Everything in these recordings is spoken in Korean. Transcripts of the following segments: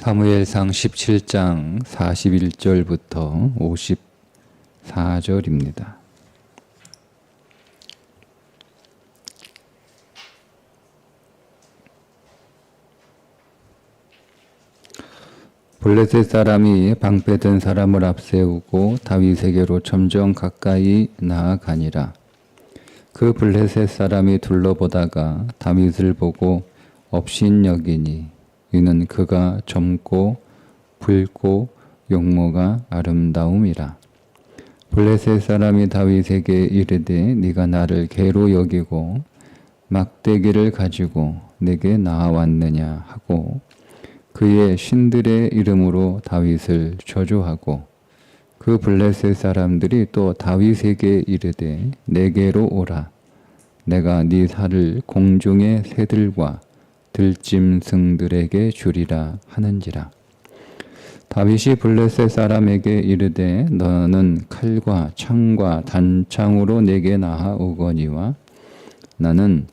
사무엘상 17장 41절부터 54절입니다. 블레셋 사람이 방패든 사람을 앞세우고 다윗에게로 점점 가까이 나아가니라. 그 블레셋 사람이 둘러보다가 다윗을 보고 업신여기니 이는 그가 젊고 붉고 용모가 아름다움이라. 블레셋 사람이 다윗에게 이르되 네가 나를 개로 여기고 막대기를 가지고 내게 나아왔느냐 하고 그의 신들의 이름으로 다윗을 저주하고 그 블레셋 사람들이 또 다윗에게 이르되 내게로 오라. 내가 네 살을 공중의 새들과 들짐승들에게 주리라 하는지라. 다윗이 블레셋 사람에게 이르되 너는 칼과 창과 단창으로 내게 나아오거니와 나는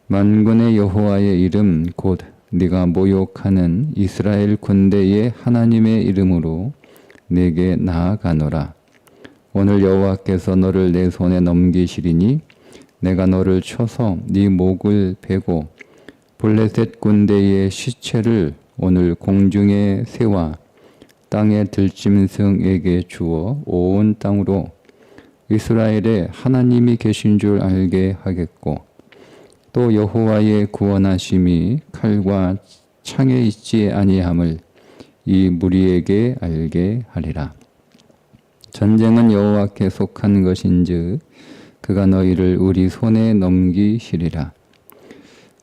만군의 여호와의 이름 곧 네가 모욕하는 이스라엘 군대의 하나님의 이름으로 내게 나아가노라. 오늘 여호와께서 너를 내 손에 넘기시리니 내가 너를 쳐서 네 목을 베고 블레셋 군대의 시체를 오늘 공중의 새와 땅의 들짐승에게 주어 온 땅으로 이스라엘에 하나님이 계신 줄 알게 하겠고 또 여호와의 구원하심이 칼과 창에 있지 아니함을 이 무리에게 알게 하리라. 전쟁은 여호와께 속한 것인즉 그가 너희를 우리 손에 넘기시리라.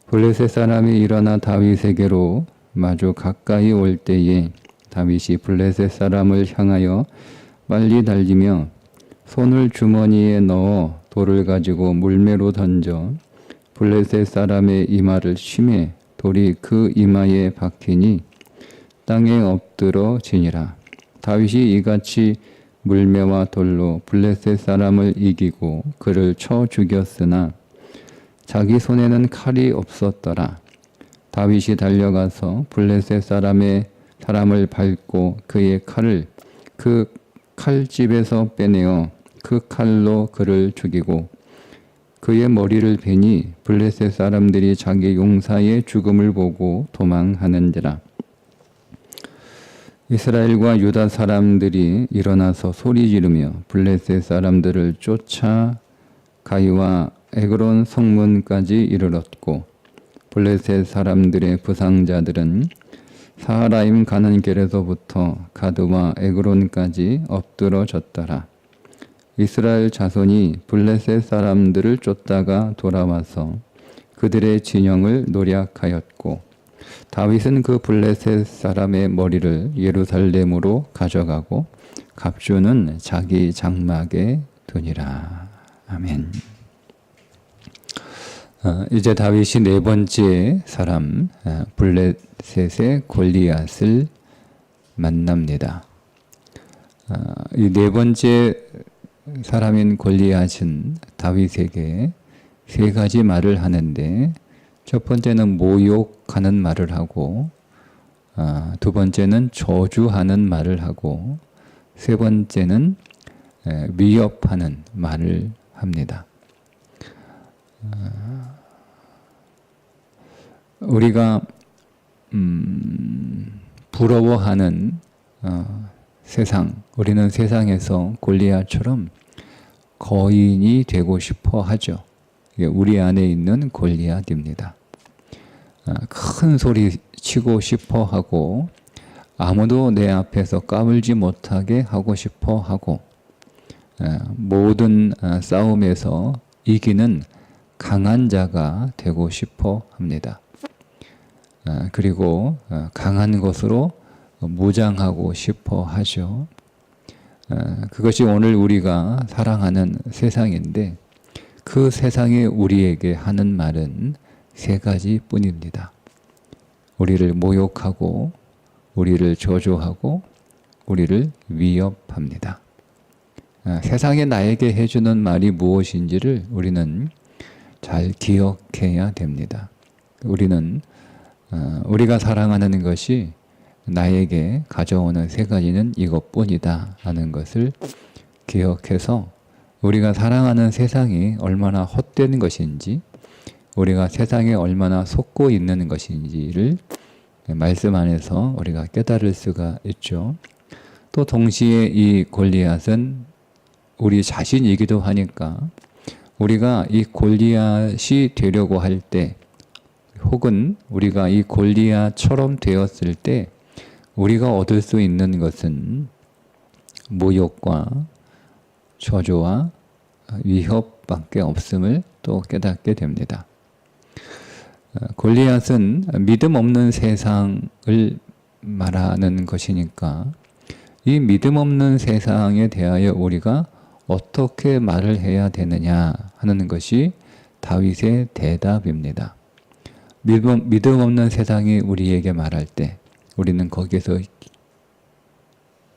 블레셋 사람이 일어나 다윗에게로 마주 가까이 올 때에 다윗이 블레셋 사람을 향하여 빨리 달리며 손을 주머니에 넣어 돌을 가지고 물매로 던져 블레셋 사람의 이마를 치매 돌이 그 이마에 박히니 땅에 엎드러 지니라. 다윗이 이같이 물매와 돌로 블레셋 사람을 이기고 그를 쳐 죽였으나 자기 손에는 칼이 없었더라. 다윗이 달려가서 블레셋 사람을 밟고 그의 칼을 그 칼집에서 빼내어 그 칼로 그를 죽이고 그의 머리를 베니 블레셋 사람들이 자기 용사의 죽음을 보고 도망하는지라. 이스라엘과 유다 사람들이 일어나서 소리 지르며 블레셋 사람들을 쫓아 가이와 에그론 성문까지 이르렀고 블레셋 사람들의 부상자들은 사하라임 가는 길에서부터 가드와 에그론까지 엎드러졌더라. 이스라엘 자손이 블레셋 사람들을 쫓다가 돌아와서 그들의 진영을 노략하였고 다윗은 그 블레셋 사람의 머리를 예루살렘으로 가져가고 갑주는 자기 장막에 두니라. 아멘. 이제 다윗이 네 번째 사람 블레셋의 골리앗을 만납니다. 이 네 번째 사람인 골리앗은 다윗에게 세 가지 말을 하는데 첫 번째는 모욕하는 말을 하고 두 번째는 저주하는 말을 하고 세 번째는 위협하는 말을 합니다. 우리가 부러워하는 세상, 우리는 세상에서 골리앗처럼 거인이 되고 싶어 하죠. 이게 우리 안에 있는 골리앗입니다. 큰 소리 치고 싶어 하고 아무도 내 앞에서 까불지 못하게 하고 싶어 하고 모든 싸움에서 이기는 강한 자가 되고 싶어 합니다. 그리고 강한 것으로 무장하고 싶어 하죠. 그것이 오늘 우리가 사랑하는 세상인데 그 세상이 우리에게 하는 말은 세 가지 뿐입니다. 우리를 모욕하고 우리를 저주하고 우리를 위협합니다. 세상이 나에게 해주는 말이 무엇인지를 우리는 잘 기억해야 됩니다. 우리는 우리가 사랑하는 것이 나에게 가져오는 세 가지는 이것뿐이다 하는 것을 기억해서 우리가 살아가는 세상이 얼마나 헛된 것인지, 우리가 세상에 얼마나 속고 있는 것인지를 말씀 안에서 우리가 깨달을 수가 있죠. 또 동시에 이 골리앗은 우리 자신이기도 하니까 우리가 이 골리앗이 되려고 할 때, 혹은 우리가 이 골리앗처럼 되었을 때 우리가 얻을 수 있는 것은 모욕과 저주와 위협밖에 없음을 또 깨닫게 됩니다. 골리앗은 믿음 없는 세상을 말하는 것이니까 이 믿음 없는 세상에 대하여 우리가 어떻게 말을 해야 되느냐 하는 것이 다윗의 대답입니다. 믿음 없는 세상이 우리에게 말할 때 우리는 거기에서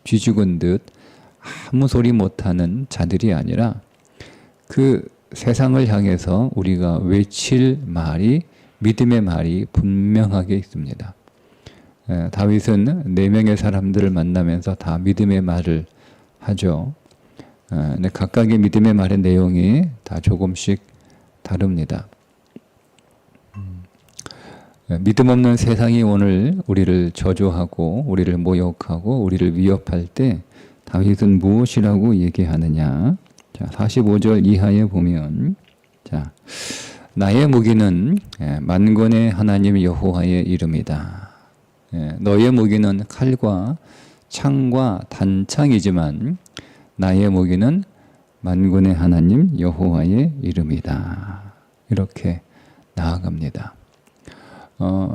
쥐죽은 듯 아무 소리 못하는 자들이 아니라 그 세상을 향해서 우리가 외칠 말이, 믿음의 말이 분명하게 있습니다. 다윗은 4명의 사람들을 만나면서 다 믿음의 말을 하죠. 근데 각각의 믿음의 말의 내용이 다 조금씩 다릅니다. 믿음 없는 세상이 오늘 우리를 저주하고 우리를 모욕하고 우리를 위협할 때 다윗은 무엇이라고 얘기하느냐? 자, 45절 이하에 보면, 자, 나의 무기는 만군의 하나님 여호와의 이름이다. 너의 무기는 칼과 창과 단창이지만 나의 무기는 만군의 하나님 여호와의 이름이다. 이렇게 나아갑니다.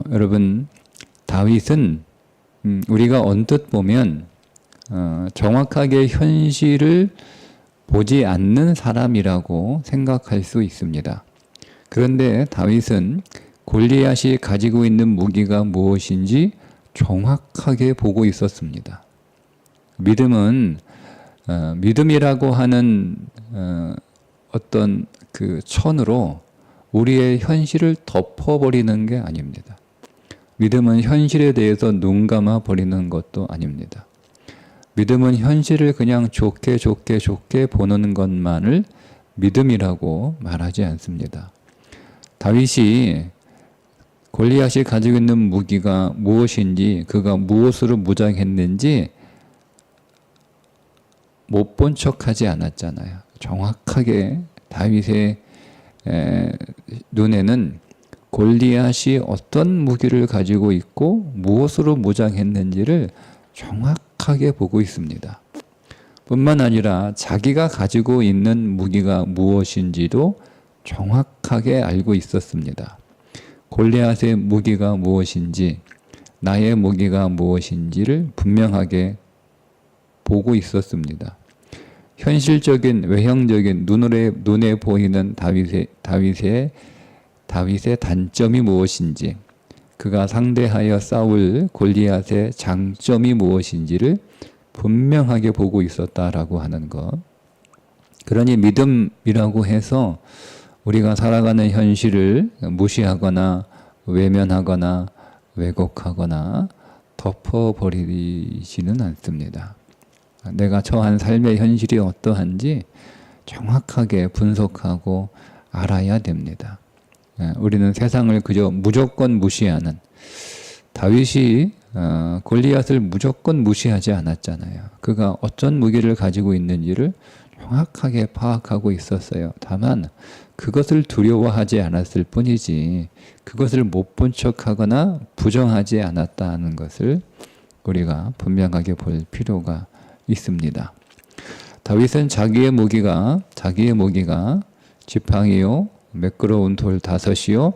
여러분, 다윗은 우리가 언뜻 보면 정확하게 현실을 보지 않는 사람이라고 생각할 수 있습니다. 그런데 다윗은 골리앗이 가지고 있는 무기가 무엇인지 정확하게 보고 있었습니다. 믿음은 믿음이라고 하는 어떤 그 천으로 우리의 현실을 덮어버리는 게 아닙니다. 믿음은 현실에 대해서 눈 감아 버리는 것도 아닙니다. 믿음은 현실을 그냥 좋게 보는 것만을 믿음이라고 말하지 않습니다. 다윗이 골리앗이 가지고 있는 무기가 무엇인지, 그가 무엇으로 무장했는지 못 본 척하지 않았잖아요. 정확하게 다윗의 눈에는 골리앗이 어떤 무기를 가지고 있고 무엇으로 무장했는지를 정확하게 보고 있습니다. 뿐만 아니라 자기가 가지고 있는 무기가 무엇인지도 정확하게 알고 있었습니다. 골리앗의 무기가 무엇인지, 나의 무기가 무엇인지를 분명하게 보고 있었습니다. 현실적인, 외형적인, 눈에 보이는 다윗의 단점이 무엇인지, 그가 상대하여 싸울 골리앗의 장점이 무엇인지를 분명하게 보고 있었다라고 하는 것. 그러니 믿음이라고 해서 우리가 살아가는 현실을 무시하거나 외면하거나 왜곡하거나 덮어버리지는 않습니다. 내가 처한 삶의 현실이 어떠한지 정확하게 분석하고 알아야 됩니다. 우리는 세상을 그저 무조건 무시하는, 다윗이 골리앗을 무조건 무시하지 않았잖아요. 그가 어떤 무기를 가지고 있는지를 정확하게 파악하고 있었어요. 다만 그것을 두려워하지 않았을 뿐이지 그것을 못 본 척하거나 부정하지 않았다는 것을 우리가 분명하게 볼 필요가 있습니다. 다윗은 자기의 무기가 지팡이요, 매끄러운 돌 5이요,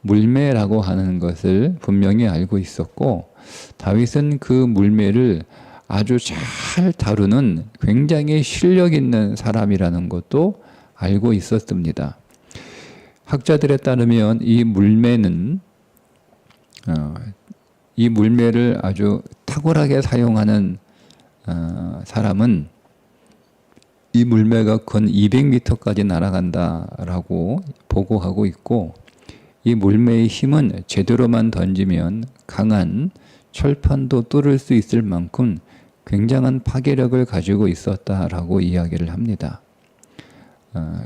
물매라고 하는 것을 분명히 알고 있었고, 다윗은 그 물매를 아주 잘 다루는 굉장히 실력 있는 사람이라는 것도 알고 있었습니다. 학자들에 따르면 이 물매를 아주 탁월하게 사용하는 사람은 이 물매가 건 200m까지 날아간다라고 보고하고 있고, 이 물매의 힘은 제대로만 던지면 강한 철판도 뚫을 수 있을 만큼 굉장한 파괴력을 가지고 있었다라고 이야기를 합니다.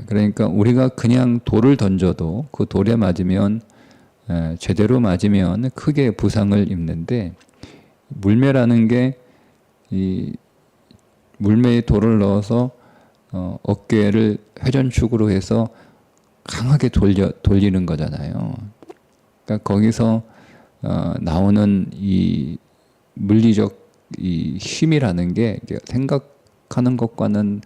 그러니까 우리가 그냥 돌을 던져도 그 돌에 맞으면 제대로 맞으면 크게 부상을 입는데, 물매라는 게 이 물매에 돌을 넣어서 어깨를 회전축으로 해서 강하게 돌리는 거잖아요. 그러니까 거기서 나오는 이 물리적 이 힘이라는 게 생각하는 것과는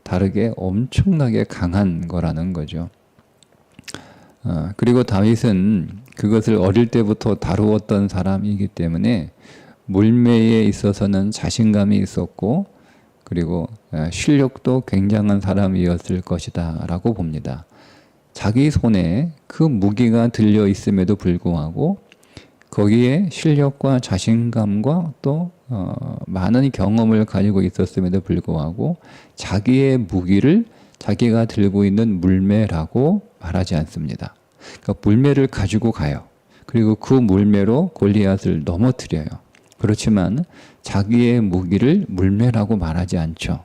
다르게 엄청나게 강한 거라는 거죠. 그리고 다윗은 그것을 어릴 때부터 다루었던 사람이기 때문에 물매에 있어서는 자신감이 있었고, 그리고 실력도 굉장한 사람이었을 것이다 라고 봅니다. 자기 손에 그 무기가 들려 있음에도 불구하고 거기에 실력과 자신감과 또 많은 경험을 가지고 있었음에도 불구하고 자기의 무기를 자기가 들고 있는 물매라고 말하지 않습니다. 그러니까 물매를 가지고 가요. 그리고 그 물매로 골리앗을 넘어뜨려요. 그렇지만 자기의 무기를 물매라고 말하지 않죠.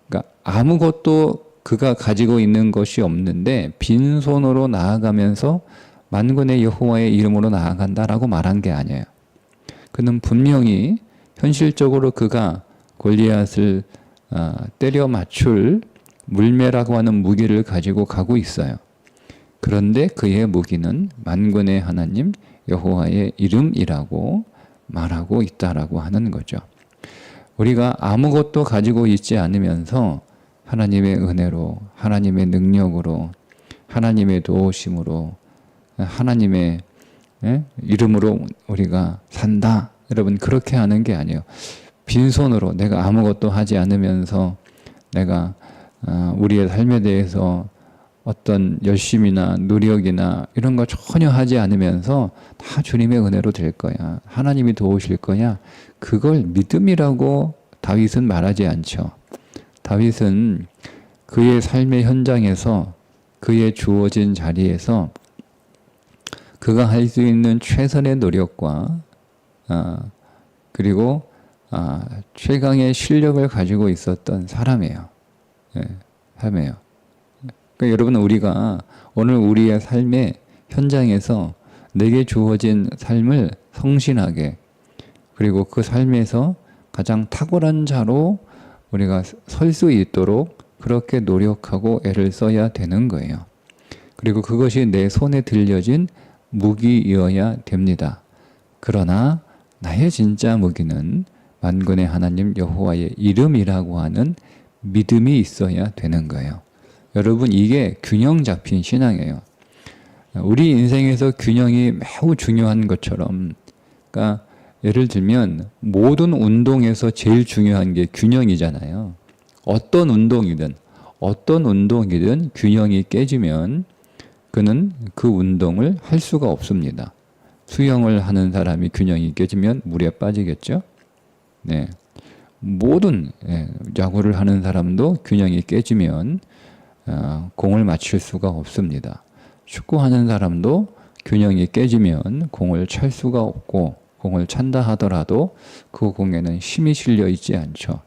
그러니까 아무것도 그가 가지고 있는 것이 없는데 빈손으로 나아가면서 만군의 여호와의 이름으로 나아간다라고 말한 게 아니에요. 그는 분명히 현실적으로 그가 골리앗을 때려 맞출 물매라고 하는 무기를 가지고 가고 있어요. 그런데 그의 무기는 만군의 하나님 여호와의 이름이라고 말하고 있다라고 하는 거죠. 우리가 아무것도 가지고 있지 않으면서 하나님의 은혜로, 하나님의 능력으로, 하나님의 도우심으로, 하나님의 이름으로 우리가 산다. 여러분, 그렇게 하는 게 아니에요. 빈손으로 내가 아무것도 하지 않으면서 내가 우리의 삶에 대해서 어떤 열심이나 노력이나 이런 거 전혀 하지 않으면서 다 주님의 은혜로 될 거야, 하나님이 도우실 거야, 그걸 믿음이라고 다윗은 말하지 않죠. 다윗은 그의 삶의 현장에서, 그의 주어진 자리에서 그가 할 수 있는 최선의 노력과 그리고 최강의 실력을 가지고 있었던 사람이에요. 사람이에요. 그러니까 여러분, 우리가 오늘 우리의 삶의 현장에서 내게 주어진 삶을 성실하게, 그리고 그 삶에서 가장 탁월한 자로 우리가 설 수 있도록 그렇게 노력하고 애를 써야 되는 거예요. 그리고 그것이 내 손에 들려진 무기이어야 됩니다. 그러나 나의 진짜 무기는 만군의 하나님 여호와의 이름이라고 하는 믿음이 있어야 되는 거예요. 여러분, 이게 균형 잡힌 신앙이에요. 우리 인생에서 균형이 매우 중요한 것처럼, 그러니까 예를 들면 모든 운동에서 제일 중요한 게 균형이잖아요. 어떤 운동이든 균형이 깨지면 그는 그 운동을 할 수가 없습니다. 수영을 하는 사람이 균형이 깨지면 물에 빠지겠죠. 네. 모든 야구를 하는 사람도 균형이 깨지면 공을 맞출 수가 없습니다. 축구하는 사람도 균형이 깨지면 공을 찰 수가 없고, 공을 찬다 하더라도 그 공에는 힘이 실려 있지 않죠.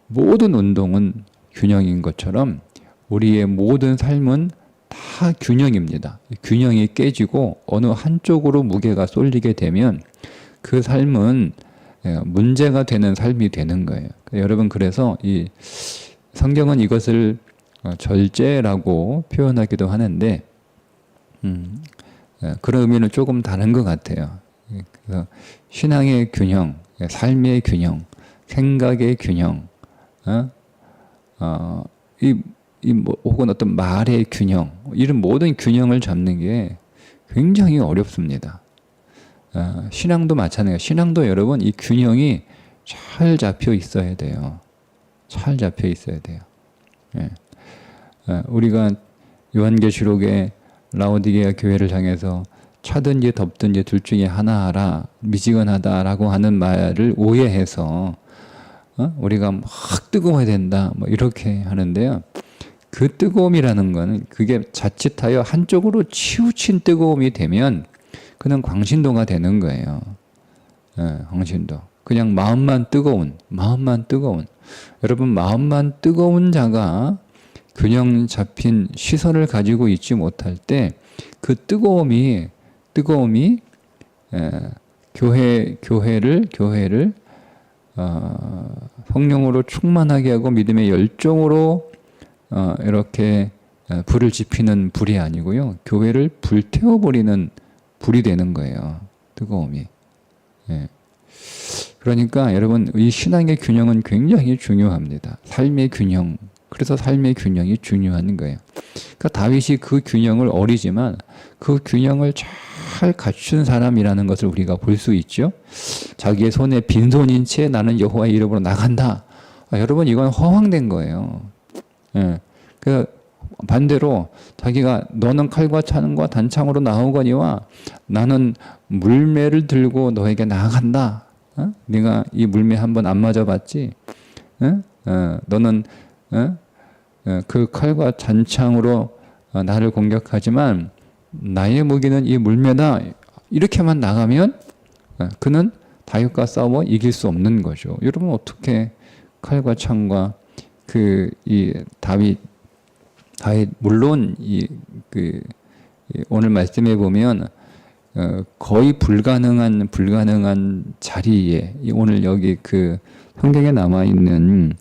모든 운동은 균형인 것처럼 우리의 모든 삶은 다 균형입니다. 균형이 깨지고 어느 한쪽으로 무게가 쏠리게 되면 그 삶은 문제가 되는 삶이 되는 거예요. 여러분, 그래서 이 성경은 이것을 절제라고 표현하기도 하는데 그런 의미는 조금 다른 것 같아요. 그래서 신앙의 균형, 삶의 균형, 생각의 균형, 혹은 어떤 말의 균형, 이런 모든 균형을 잡는 게 굉장히 어렵습니다. 신앙도 마찬가지예요. 신앙도 여러분, 이 균형이 잘 잡혀 있어야 돼요. 잘 잡혀 있어야 돼요. 우리가 요한계시록에 라오디게아 교회를 향해서 차든지 덥든지 둘 중에 하나 하라, 미지근하다라고 하는 말을 오해해서 우리가 막 뜨거워야 된다, 뭐 이렇게 하는데요. 그 뜨거움이라는 거는 그게 자칫하여 한쪽으로 치우친 뜨거움이 되면 그는 광신도가 되는 거예요. 황신도. 그냥 마음만 뜨거운. 여러분, 마음만 뜨거운 자가 균형 잡힌 시선을 가지고 있지 못할 때 그 뜨거움이 교회를 성령으로 충만하게 하고 믿음의 열정으로 이렇게 불을 지피는 불이 아니고요. 교회를 불태워버리는 불이 되는 거예요. 뜨거움이. 그러니까 여러분, 이 신앙의 균형은 굉장히 중요합니다. 삶의 균형. 그래서 삶의 균형이 중요한 거예요. 그러니까 다윗이 그 균형을 어리지만 그 균형을 잘 갖춘 사람이라는 것을 우리가 볼 수 있죠. 자기의 손에 빈손인 채 나는 여호와의 이름으로 나간다. 여러분, 이건 허황된 거예요. 그 반대로 자기가 너는 칼과 창과 단창으로 나오거니와 나는 물매를 들고 너에게 나아간다. 네가 이 물매 한번 안 맞아봤지? 너는 그 칼과 단창으로 나를 공격하지만 나의 무기는 이 물매다. 이렇게만 나가면 그는 다윗과 싸워 이길 수 없는 거죠. 여러분, 어떻게 칼과 창과 이 다윗 물론 오늘 말씀해 보면 거의 불가능한 자리에 오늘 여기 성경에 남아 있는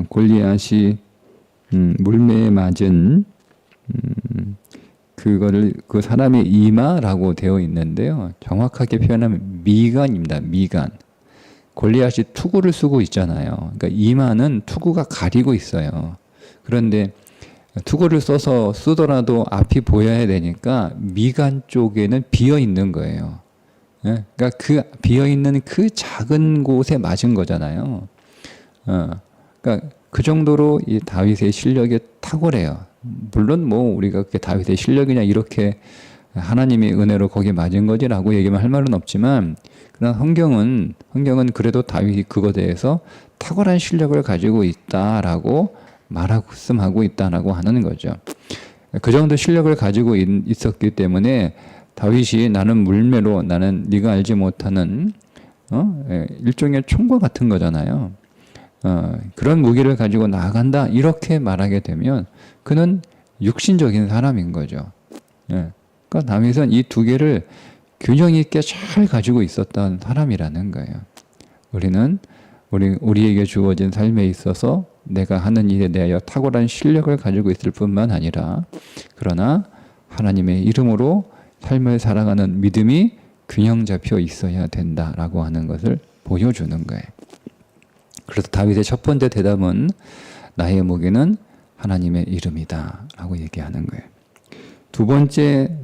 골리앗이 물매에 맞은 그거를 그 사람의 이마라고 되어 있는데요. 정확하게 표현하면 미간입니다. 미간. 골리앗이 투구를 쓰고 있잖아요. 그러니까 이마는 투구가 가리고 있어요. 그런데 투구를 쓰더라도 앞이 보여야 되니까 미간 쪽에는 비어 있는 거예요. 그러니까 그 비어 있는 그 작은 곳에 맞은 거잖아요. 그러니까 그 정도로 이 다윗의 실력이 탁월해요. 물론 우리가 다윗의 실력이냐 이렇게 하나님의 은혜로 거기에 맞은 거지라고 얘기만 할 말은 없지만, 그러나 성경은 그래도 다윗이 그것에 대해서 탁월한 실력을 가지고 있다라고 말씀하고 있다라고 하는 거죠. 그 정도 실력을 가지고 있었기 때문에 다윗이 나는 물매로, 나는 네가 알지 못하는 일종의 총과 같은 거잖아요. 그런 무기를 가지고 나아간다 이렇게 말하게 되면 그는 육신적인 사람인 거죠. 그러니까 다윗은 이 두 개를 균형 있게 잘 가지고 있었던 사람이라는 거예요. 우리에게 주어진 삶에 있어서 내가 하는 일에 대하여 탁월한 실력을 가지고 있을 뿐만 아니라, 그러나 하나님의 이름으로 삶을 살아가는 믿음이 균형 잡혀 있어야 된다라고 하는 것을 보여주는 거예요. 그래서 다윗의 첫 번째 대답은 나의 무기는 하나님의 이름이다 라고 얘기하는 거예요. 두 번째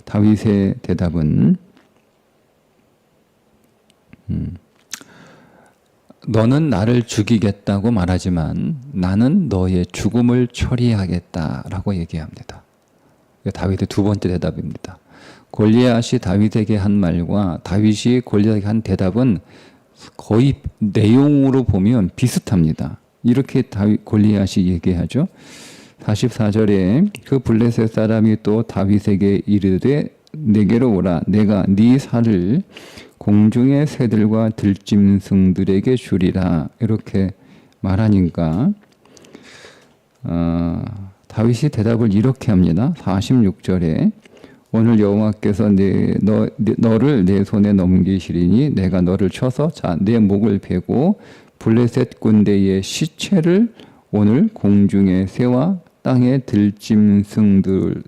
다윗의 대답은 너는 나를 죽이겠다고 말하지만 나는 너의 죽음을 처리하겠다라고 얘기합니다. 다윗의 두 번째 대답입니다. 골리앗이 다윗에게 한 말과 다윗이 골리앗에게 한 대답은 거의 내용으로 보면 비슷합니다. 이렇게 골리앗이 얘기하죠. 44절에 그 블레셋 사람이 또 다윗에게 이르되 내게로 오라. 내가 네 살을 공중의 새들과 들짐승들에게 주리라. 이렇게 말하니까 다윗이 대답을 이렇게 합니다. 46절에 오늘 여호와께서 너를 내 손에 넘기시리니 내가 너를 쳐서 내 목을 베고 블레셋 군대의 시체를 오늘 공중의 새와 땅의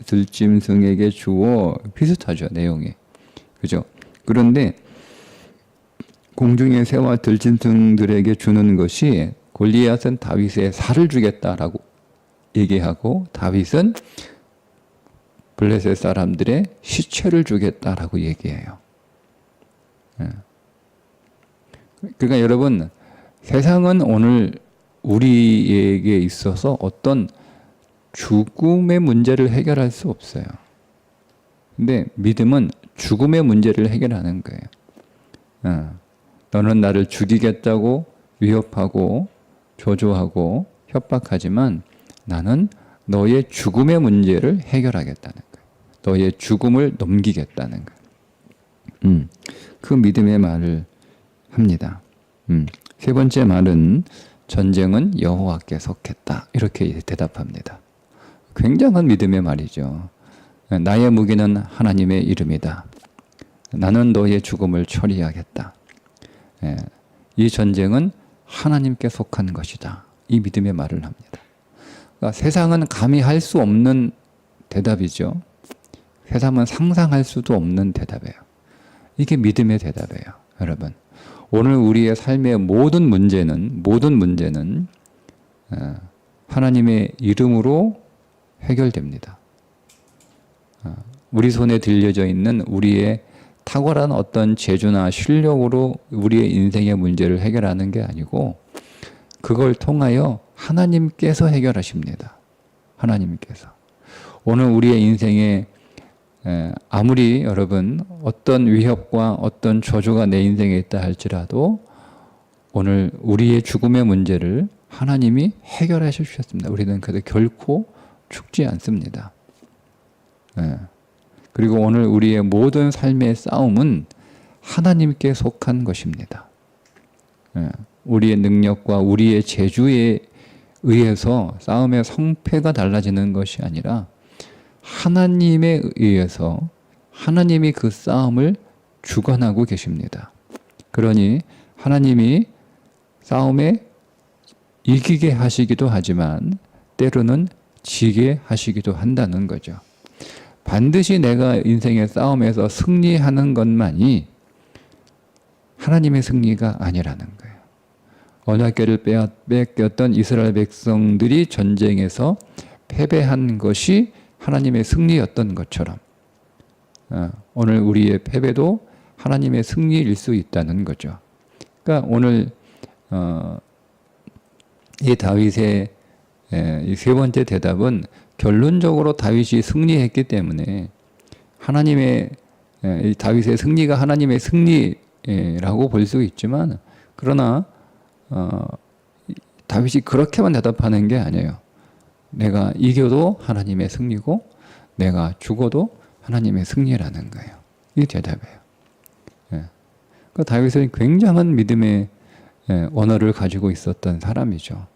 들짐승에게 주어. 비슷하죠, 내용이. 그죠? 그런데 공중의 새와 들짐승들에게 주는 것이 골리앗은 다윗의 살을 주겠다라고 얘기하고 다윗은 블레셋 사람들의 시체를 주겠다라고 얘기해요. 그러니까 여러분, 세상은 오늘 우리에게 있어서 어떤 죽음의 문제를 해결할 수 없어요. 근데 믿음은 죽음의 문제를 해결하는 거예요. 너는 나를 죽이겠다고 위협하고 조조하고 협박하지만 나는 너의 죽음의 문제를 해결하겠다는 거예요. 너의 죽음을 넘기겠다는 거예요. 그 믿음의 말을 합니다. 세 번째 말은 전쟁은 여호와께 속했다. 이렇게 대답합니다. 굉장한 믿음의 말이죠. 나의 무기는 하나님의 이름이다. 나는 너의 죽음을 처리하겠다. 이 전쟁은 하나님께 속한 것이다. 이 믿음의 말을 합니다. 그러니까 세상은 감히 할 수 없는 대답이죠. 세상은 상상할 수도 없는 대답이에요. 이게 믿음의 대답이에요. 여러분, 오늘 우리의 삶의 모든 문제는 하나님의 이름으로 해결됩니다. 우리 손에 들려져 있는 우리의 탁월한 어떤 재주나 실력으로 우리의 인생의 문제를 해결하는 게 아니고 그걸 통하여 하나님께서 해결하십니다. 하나님께서. 오늘 우리의 인생에 아무리 여러분 어떤 위협과 어떤 저주가 내 인생에 있다 할지라도 오늘 우리의 죽음의 문제를 하나님이 해결해 주셨습니다. 우리는 그래도 결코 죽지 않습니다. 그리고 오늘 우리의 모든 삶의 싸움은 하나님께 속한 것입니다. 우리의 능력과 우리의 재주에 의해서 싸움의 성패가 달라지는 것이 아니라 하나님에 의해서 하나님이 그 싸움을 주관하고 계십니다. 그러니 하나님이 싸움에 이기게 하시기도 하지만 때로는 지게 하시기도 한다는 거죠. 반드시 내가 인생의 싸움에서 승리하는 것만이 하나님의 승리가 아니라는 거예요. 언약궤를 뺏겼던 이스라엘 백성들이 전쟁에서 패배한 것이 하나님의 승리였던 것처럼 오늘 우리의 패배도 하나님의 승리일 수 있다는 거죠. 그러니까 오늘 이 다윗의 이 세 번째 대답은 결론적으로 다윗이 승리했기 때문에 하나님의 이 다윗의 승리가 하나님의 승리라고 볼 수 있지만 그러나 다윗이 그렇게만 대답하는 게 아니에요. 내가 이겨도 하나님의 승리고 내가 죽어도 하나님의 승리라는 거예요. 이 대답이에요. 그 다윗은 굉장한 믿음의 언어를 가지고 있었던 사람이죠.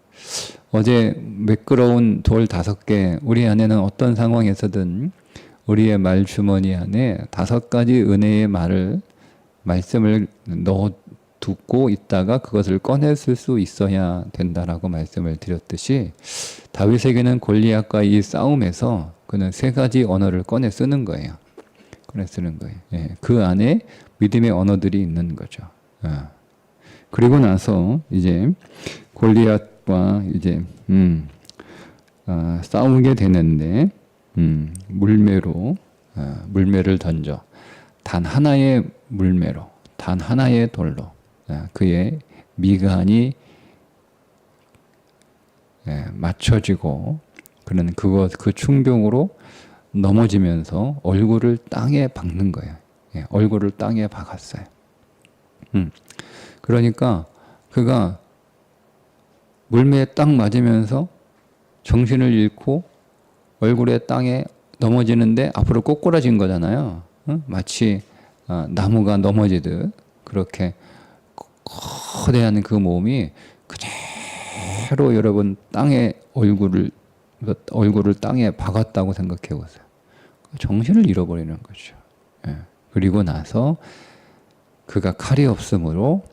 어제 매끄러운 돌 5개, 우리 안에는 어떤 상황에서든 우리의 말 주머니 안에 5가지 은혜의 말씀을 넣어두고 있다가 그것을 꺼냈을 수 있어야 된다라고 말씀을 드렸듯이 다윗에게는 골리앗과 이 싸움에서 그는 3가지 언어를 꺼내 쓰는 거예요. 꺼내 쓰는 거예요. 그 안에 믿음의 언어들이 있는 거죠. 그리고 나서 이제 골리앗과 이제 싸우게 되는데 물매를 던져 단 하나의 물매로 단 하나의 돌로 그의 미간이 맞춰지고 그는 그 충격으로 넘어지면서 얼굴을 땅에 박는 거예요. 얼굴을 땅에 박았어요. 그러니까 그가 물매에 딱 맞으면서 정신을 잃고 얼굴에 땅에 넘어지는데 앞으로 꼬꾸라진 거잖아요. 마치 나무가 넘어지듯 그렇게 거대한 그 몸이 그대로 여러분 땅에 얼굴을 땅에 박았다고 생각해 보세요. 정신을 잃어버리는 거죠. 그리고 나서 그가 칼이 없으므로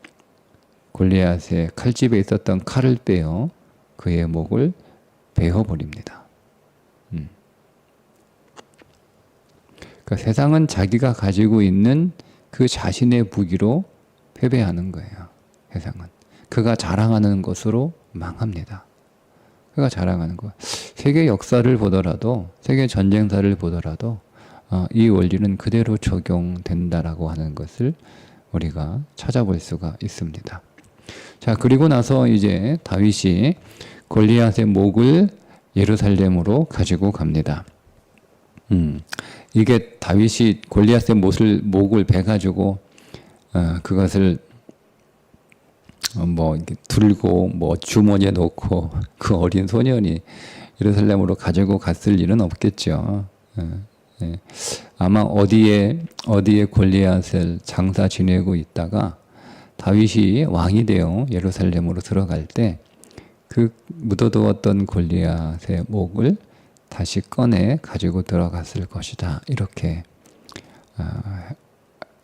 골리앗의 칼집에 있었던 칼을 빼어 그의 목을 베어버립니다. 그러니까 세상은 자기가 가지고 있는 그 자신의 무기로 패배하는 거예요. 세상은. 그가 자랑하는 것으로 망합니다. 그가 자랑하는 것. 세계 역사를 보더라도 세계 전쟁사를 보더라도 이 원리는 그대로 적용된다라고 하는 것을 우리가 찾아볼 수가 있습니다. 자, 그리고 나서 이제 다윗이 골리앗의 목을 예루살렘으로 가지고 갑니다. 이게 다윗이 골리앗의 목을 베가지고 그것을 이렇게 들고 주머니에 넣고 그 어린 소년이 예루살렘으로 가지고 갔을 일은 없겠죠. 예. 아마 어디에 골리앗을 장사 지내고 있다가 다윗이 왕이 되어 예루살렘으로 들어갈 때 그 묻어두었던 골리앗의 목을 다시 꺼내 가지고 들어갔을 것이다. 이렇게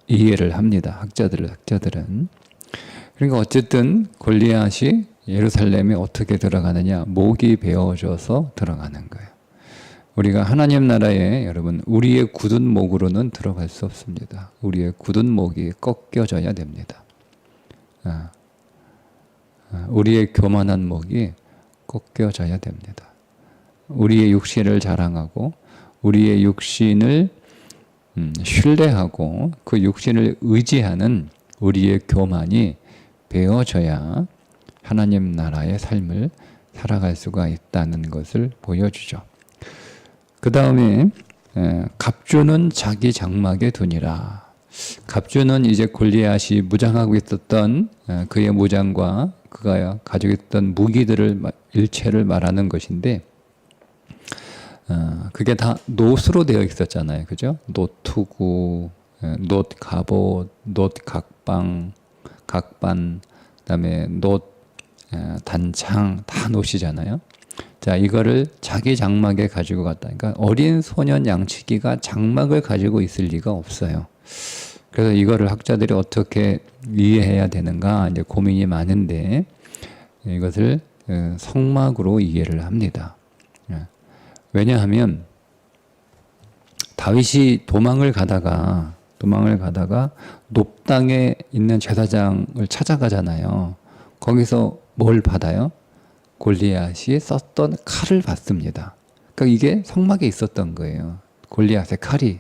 이해를 합니다. 학자들은. 그러니까 어쨌든 골리앗이 예루살렘에 어떻게 들어가느냐? 목이 베어져서 들어가는 거예요. 우리가 하나님 나라에 여러분 우리의 굳은 목으로는 들어갈 수 없습니다. 우리의 굳은 목이 꺾여져야 됩니다. 우리의 교만한 목이 꺾여져야 됩니다. 우리의 육신을 자랑하고 우리의 육신을 신뢰하고 그 육신을 의지하는 우리의 교만이 베어져야 하나님 나라의 삶을 살아갈 수가 있다는 것을 보여주죠. 그 다음에 갑주는 자기 장막에 두니라. 갑주는 이제 골리앗이 무장하고 있었던 그의 무장과 그가 가지고 있던 무기들을 일체를 말하는 것인데 그게 다 놋으로 되어 있었잖아요. 그죠? 놋투구, 놋 갑옷, 놋 각방, 각반, 그다음에 놋 단창 다 놋이잖아요. 자, 이거를 자기 장막에 가지고 갔다. 그러니까 어린 소년 양치기가 장막을 가지고 있을 리가 없어요. 그래서 이거를 학자들이 어떻게 이해해야 되는가 이제 고민이 많은데 이것을 성막으로 이해를 합니다. 왜냐하면 다윗이 도망을 가다가 놋 땅에 있는 제사장을 찾아가잖아요. 거기서 뭘 받아요? 골리앗이 썼던 칼을 받습니다. 그러니까 이게 성막에 있었던 거예요. 골리앗의 칼이.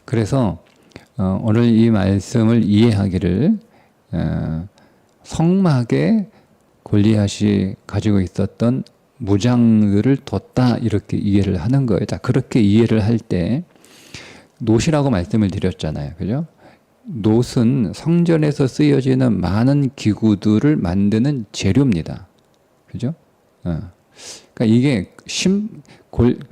그래서 오늘 이 말씀을 이해하기를 성막에 골리앗이 가지고 있었던 무장들을 뒀다 이렇게 이해를 하는 거예요. 자, 그렇게 이해를 할 때 놋이라고 말씀을 드렸잖아요. 그죠? 놋은 성전에서 쓰여지는 많은 기구들을 만드는 재료입니다. 그죠? 그러니까 이게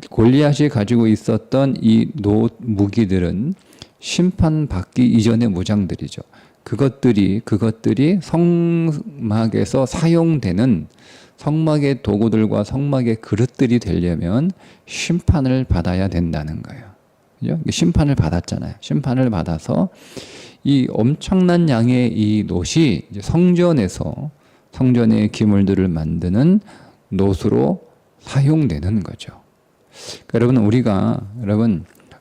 골리앗이 가지고 있었던 이 놋 무기들은 심판받기 이전의 무장들이죠. 그것들이 성막에서 사용되는 성막의 도구들과 성막의 그릇들이 되려면 심판을 받아야 된다는 거예요. 그죠? 심판을 받았잖아요. 심판을 받아서 이 엄청난 양의 이 놋이 이제 성전의 기물들을 만드는 놋으로 사용되는 거죠. 그러니까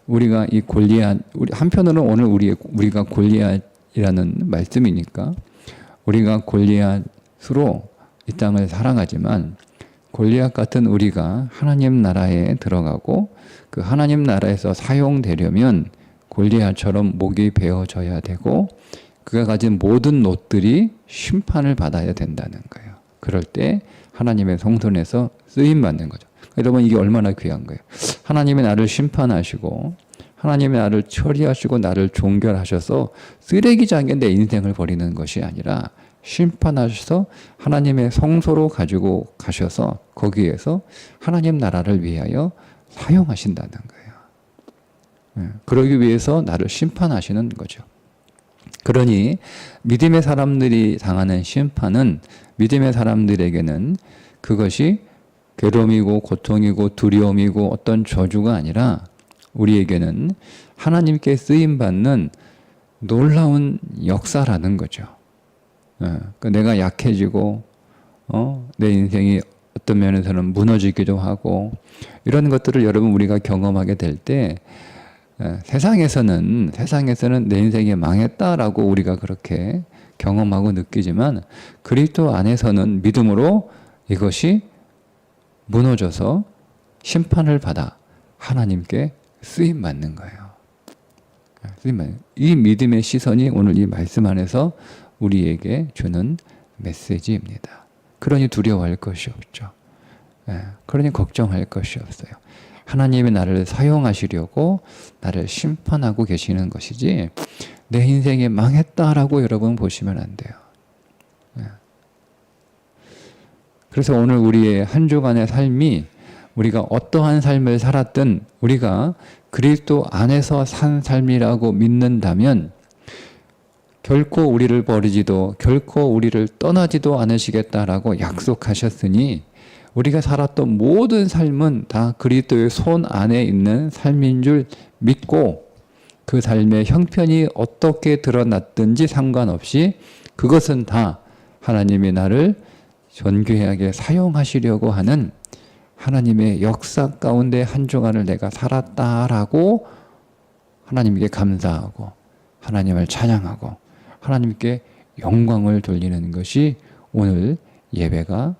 우리가 이 골리앗, 한편으로는 오늘 우리가 골리앗이라는 말씀이니까 우리가 골리앗으로 이 땅을 살아가지만 골리앗 같은 우리가 하나님 나라에 들어가고 그 하나님 나라에서 사용되려면 골리앗처럼 목이 베어져야 되고 그가 가진 모든 놋들이 심판을 받아야 된다는 거예요. 그럴 때 하나님의 성전에서 쓰임받는 거죠. 여러분 이게 얼마나 귀한 거예요. 하나님이 나를 심판하시고 하나님이 나를 처리하시고 나를 종결하셔서 쓰레기장에 내 인생을 버리는 것이 아니라 심판하셔서 하나님의 성소로 가지고 가셔서 거기에서 하나님 나라를 위하여 사용하신다는 거예요. 그러기 위해서 나를 심판하시는 거죠. 그러니 믿음의 사람들이 당하는 심판은 믿음의 사람들에게는 그것이 괴로움이고 고통이고 두려움이고 어떤 저주가 아니라 우리에게는 하나님께 쓰임받는 놀라운 역사라는 거죠. 그러니까 내가 약해지고 내 인생이 어떤 면에서는 무너지기도 하고 이런 것들을 여러분 우리가 경험하게 될 때 세상에서는 내 인생이 망했다라고 우리가 그렇게 경험하고 느끼지만 그리스도 안에서는 믿음으로 이것이 무너져서 심판을 받아 하나님께 쓰임받는 거예요. 이 믿음의 시선이 오늘 이 말씀 안에서 우리에게 주는 메시지입니다. 그러니 두려워할 것이 없죠. 그러니 걱정할 것이 없어요. 하나님이 나를 사용하시려고 나를 심판하고 계시는 것이지 내 인생이 망했다라고 여러분 보시면 안 돼요. 그래서 오늘 우리의 한 주간의 삶이 우리가 어떠한 삶을 살았든 우리가 그리스도 안에서 산 삶이라고 믿는다면 결코 우리를 버리지도 결코 우리를 떠나지도 않으시겠다라고 약속하셨으니 우리가 살았던 모든 삶은 다 그리스도의 손 안에 있는 삶인 줄 믿고 그 삶의 형편이 어떻게 드러났든지 상관없이 그것은 다 하나님이 나를 존귀하게 사용하시려고 하는 하나님의 역사 가운데 한 주간을 내가 살았다라고 하나님께 감사하고 하나님을 찬양하고 하나님께 영광을 돌리는 것이 오늘 예배가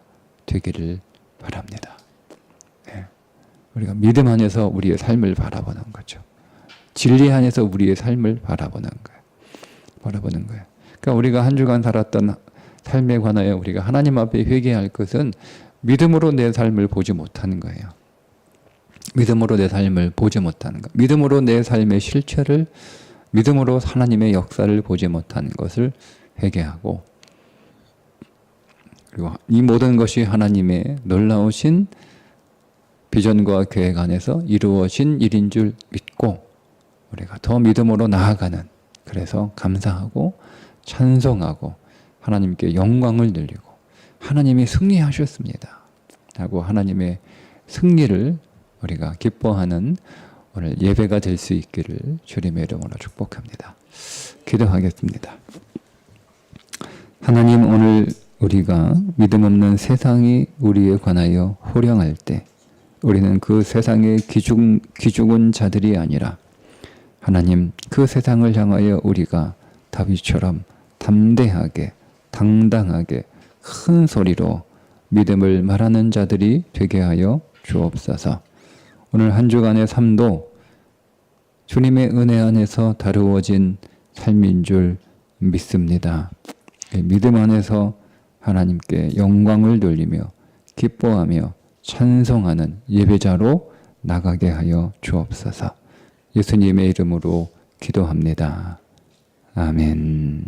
되기를 바랍니다. 네. 우리가 믿음 안에서 우리의 삶을 바라보는 거죠. 진리 안에서 우리의 삶을 바라보는 거예요. 그러니까 우리가 한 주간 살았던 삶에 관하여 우리가 하나님 앞에 회개할 것은 믿음으로 내 삶을 보지 못하는 거예요. 믿음으로 내 삶을 보지 못하는 것. 믿음으로 내 삶의 실체를, 믿음으로 하나님의 역사를 보지 못하는 것을 회개하고, 그리고 이 모든 것이 하나님의 놀라우신 비전과 계획 안에서 이루어진 일인 줄 믿고 우리가 더 믿음으로 나아가는, 그래서 감사하고 찬송하고 하나님께 영광을 돌리고 하나님이 승리하셨습니다 하고 하나님의 승리를 우리가 기뻐하는 오늘 예배가 될 수 있기를 주님의 이름으로 축복합니다. 기도하겠습니다. 하나님, 오늘 우리가 믿음 없는 세상이 우리에 관하여 호령할 때 우리는 그 세상의 기죽은 자들이 아니라 하나님, 그 세상을 향하여 우리가 다윗처럼 담대하게 당당하게 큰 소리로 믿음을 말하는 자들이 되게 하여 주옵소서. 오늘 한 주간의 삶도 주님의 은혜 안에서 다루어진 삶인 줄 믿습니다. 믿음 안에서 하나님께 영광을 돌리며 기뻐하며 찬송하는 예배자로 나가게 하여 주옵소서. 예수님의 이름으로 기도합니다. 아멘.